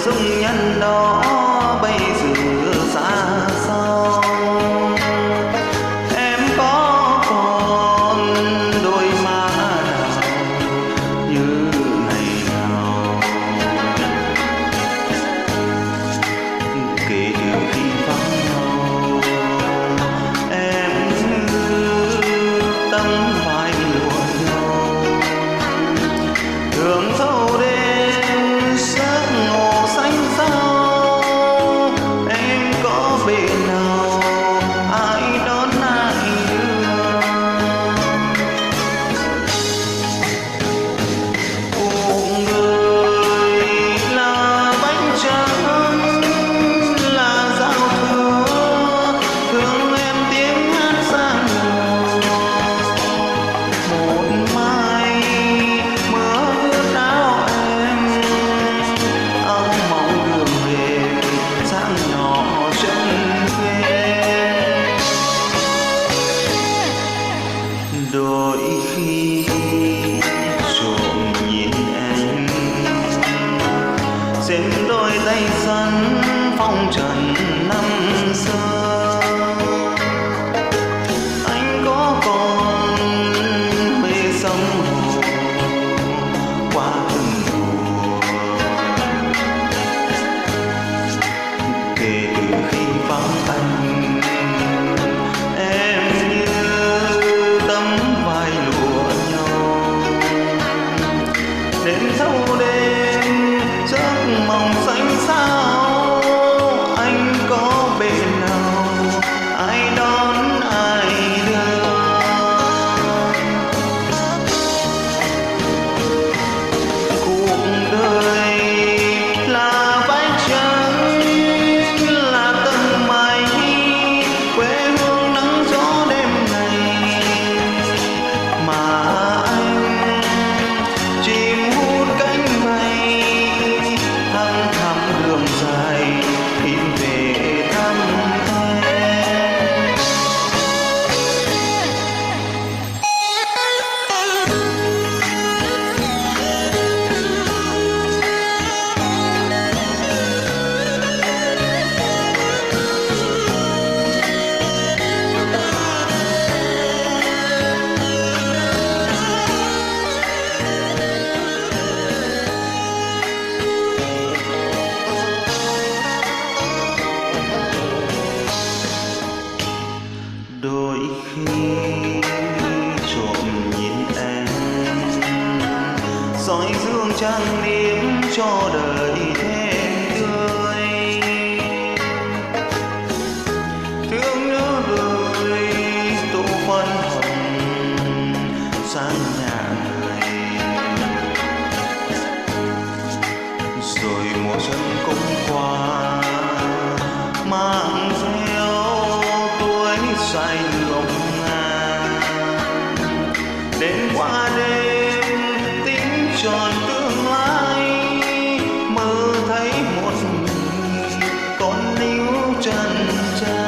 dung nhân đó bây giờ xa xôi. Em có còn đôi má nào như ngày nào, kể từ khi vắng nhau em như tấm vải lụa nhau, thường thâu đêm giấc ngủ xanh sao. Em có bên nào ai đón ai đưa, cuộc người là bánh tráng là giao thừa, thương em tiếng hát sang mùa. Một mai mưa ướt áo em, áo mỏng đường về sáng nhỏ chân khuya. Đôi khi trộm nhìn em, xem đôi tay săn phong trần năm xưa. Anh có còn mê sông hồ qua từng mùa, kể từ khi vắng anh em như tấm vải lụa nhau, đến thâu đêm giấc mộng xanh sao. Anh có bên nào ai đón ai đưa, cuộc đời là bãi trắng là tầng mây, quê hương nắng gió đêm này mà anh chim hút cánh mây, thăng thẳm đường dài tìm về thăm em. Đôi khi trộm nhìn em, soi dương trang điểm cho đời thêm tươi. Thương nhớ đời tô phấn hồng sang nhà này, rồi mùa xuân cũng qua mang theo tuổi say ngọc ngà. Đến qua đêm tính tròn tương lai, mơ thấy một người còn níu chân cha.